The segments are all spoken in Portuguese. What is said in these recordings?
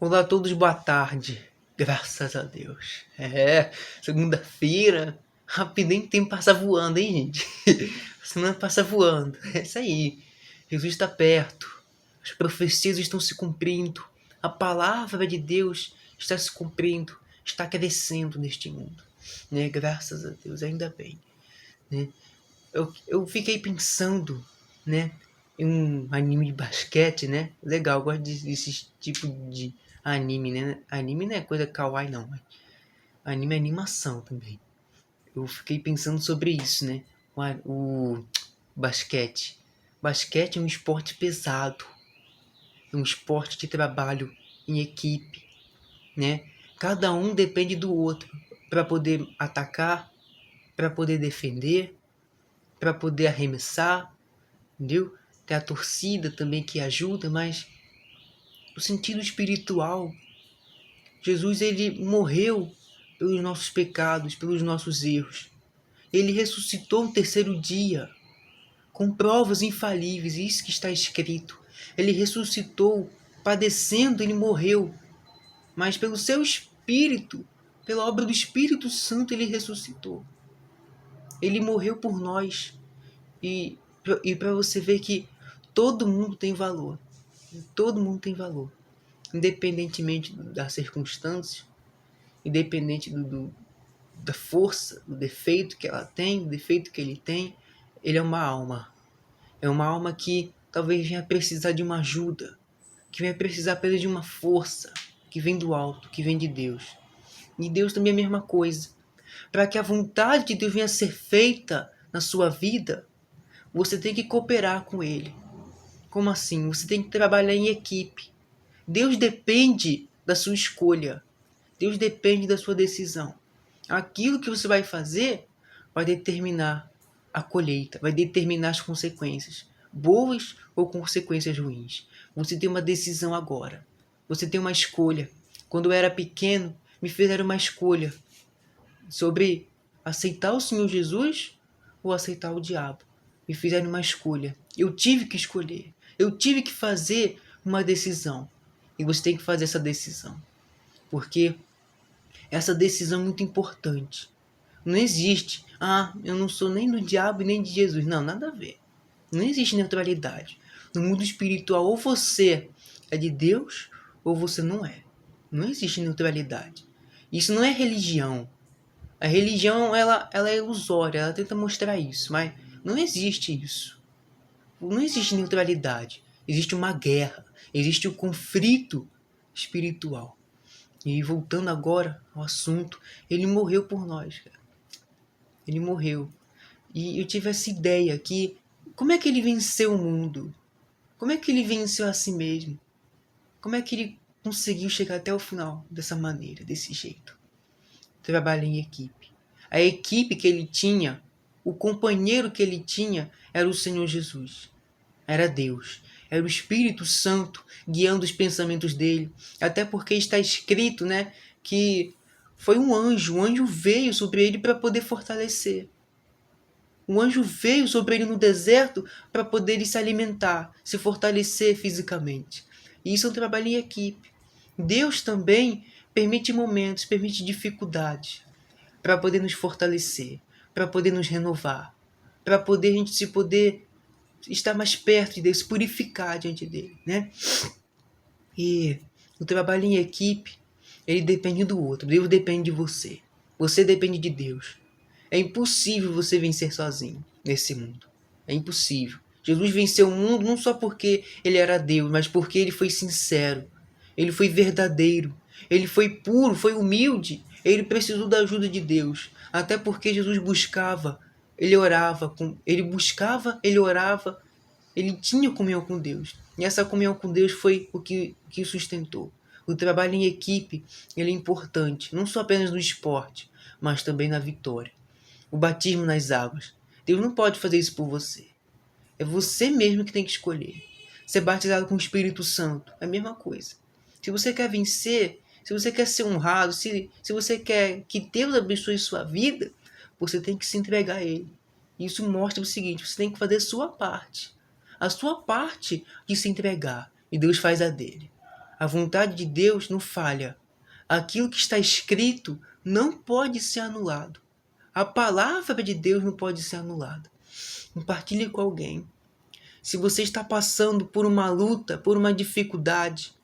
Olá a todos, boa tarde. Graças a Deus. Segunda-feira. Rapidinho o tempo passa voando, hein, gente? A semana passa voando. É isso aí. Jesus está perto. As profecias estão se cumprindo. A palavra de Deus está se cumprindo. Está crescendo neste mundo. Né? Graças a Deus, ainda bem. Né? Eu fiquei pensando, né, em um anime de basquete, né? Legal, eu gosto desse tipo de anime, né? Anime não é coisa kawaii, não. Mas anime é animação também. Eu fiquei pensando sobre isso, né? O basquete. Basquete é um esporte pesado. É um esporte de trabalho em equipe, né? Cada um depende do outro para poder atacar, para poder defender, para poder arremessar, entendeu? Tem a torcida também que ajuda, mas no sentido espiritual, Jesus ele morreu pelos nossos pecados, pelos nossos erros. Ele ressuscitou no terceiro dia, com provas infalíveis, isso que está escrito. Ele ressuscitou, padecendo, ele morreu, mas pelo seu Espírito, pela obra do Espírito Santo, ele ressuscitou. Ele morreu por nós. E para você ver que todo mundo tem valor. Todo mundo tem valor. Independentemente da circunstância, independente da força, do defeito que ela tem, do defeito que ele tem, ele é uma alma. É uma alma que talvez venha precisar de uma ajuda, que venha precisar apenas de uma força, que vem do alto, que vem de Deus. E Deus também é a mesma coisa. Para que a vontade de Deus venha a ser feita na sua vida, você tem que cooperar com Ele. Como assim? Você tem que trabalhar em equipe. Deus depende da sua escolha. Deus depende da sua decisão. Aquilo que você vai fazer vai determinar a colheita, vai determinar as consequências, boas ou consequências ruins. Você tem uma decisão agora. Você tem uma escolha. Quando eu era pequeno, me fizeram uma escolha sobre aceitar o Senhor Jesus ou aceitar o diabo. Me fizeram uma escolha. Eu tive que escolher. Eu tive que fazer uma decisão. E você tem que fazer essa decisão. Porque essa decisão é muito importante. Não existe, eu não sou nem do diabo nem de Jesus. Não, nada a ver. Não existe neutralidade. No mundo espiritual, ou você é de Deus, ou você não é. Não existe neutralidade. Isso não é religião. A religião, ela é ilusória, ela tenta mostrar isso, mas não existe isso. Não existe neutralidade. Existe uma guerra, existe um conflito espiritual. E voltando agora ao assunto, ele morreu por nós, cara. Ele morreu. E eu tive essa ideia que, como é que ele venceu o mundo? Como é que ele venceu a si mesmo? Como é que ele conseguiu chegar até o final dessa maneira, desse jeito? Trabalha em equipe. A equipe que ele tinha, o companheiro que ele tinha, era o Senhor Jesus. Era Deus. Era o Espírito Santo guiando os pensamentos dele. Até porque está escrito, né, que foi um anjo veio sobre ele para poder fortalecer. Um anjo veio sobre ele no deserto para poder ele se alimentar, se fortalecer fisicamente. E isso é um trabalho em equipe. Deus também permite momentos, permite dificuldades para poder nos fortalecer, para poder nos renovar, para poder a gente se poder estar mais perto de Deus, se purificar diante dele, né? E o trabalho em equipe, ele depende do outro. Deus depende de você. Você depende de Deus. É impossível você vencer sozinho nesse mundo. É impossível. Jesus venceu o mundo não só porque ele era Deus, mas porque ele foi sincero. Ele foi verdadeiro. Ele foi puro, foi humilde. Ele precisou da ajuda de Deus. Até porque Jesus buscava, ele orava, ele buscava, ele orava, ele tinha comunhão com Deus. E essa comunhão com Deus foi o que sustentou. O trabalho em equipe, ele é importante, não só apenas no esporte, mas também na vitória. O batismo nas águas. Deus não pode fazer isso por você. É você mesmo que tem que escolher. Ser batizado com o Espírito Santo é a mesma coisa. Se você quer vencer, se você quer ser honrado, se você quer que Deus abençoe sua vida, você tem que se entregar a Ele. Isso mostra o seguinte, você tem que fazer a sua parte. A sua parte de se entregar. E Deus faz a dele. A vontade de Deus não falha. Aquilo que está escrito não pode ser anulado. A palavra de Deus não pode ser anulada. Compartilhe com alguém. Se você está passando por uma luta, por uma dificuldade,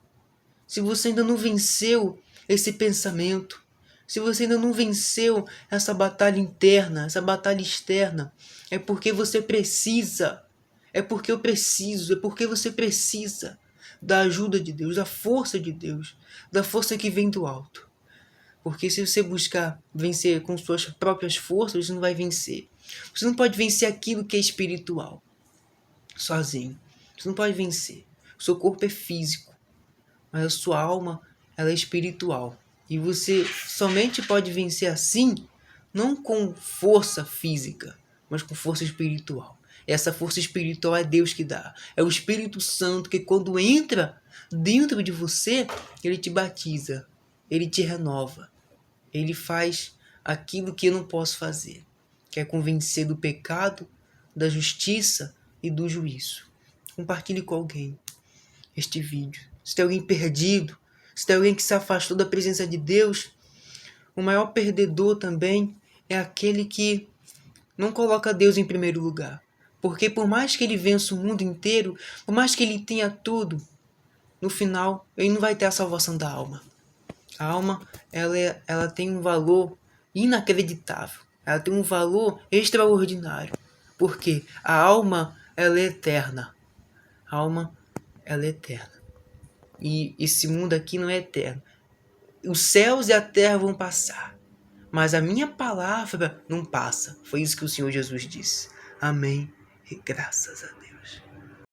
se você ainda não venceu esse pensamento, se você ainda não venceu essa batalha interna, essa batalha externa, é porque você precisa, é porque eu preciso, é porque você precisa da ajuda de Deus, da força de Deus, da força que vem do alto. Porque se você buscar vencer com suas próprias forças, você não vai vencer. Você não pode vencer aquilo que é espiritual, sozinho. Você não pode vencer. O seu corpo é físico, mas a sua alma, ela é espiritual. E você somente pode vencer assim, não com força física, mas com força espiritual. Essa força espiritual é Deus que dá. É o Espírito Santo que, quando entra dentro de você, ele te batiza, ele te renova. Ele faz aquilo que eu não posso fazer, que é convencer do pecado, da justiça e do juízo. Compartilhe com alguém este vídeo. Se tem alguém perdido, se tem alguém que se afastou da presença de Deus, o maior perdedor também é aquele que não coloca Deus em primeiro lugar. Porque por mais que ele vença o mundo inteiro, por mais que ele tenha tudo, no final ele não vai ter a salvação da alma. A alma, ela tem um valor inacreditável. Ela tem um valor extraordinário. Porque a alma, ela é eterna. A alma, ela é eterna. E esse mundo aqui não é eterno. Os céus e a terra vão passar, mas a minha palavra não passa. Foi isso que o Senhor Jesus disse. Amém e graças a Deus.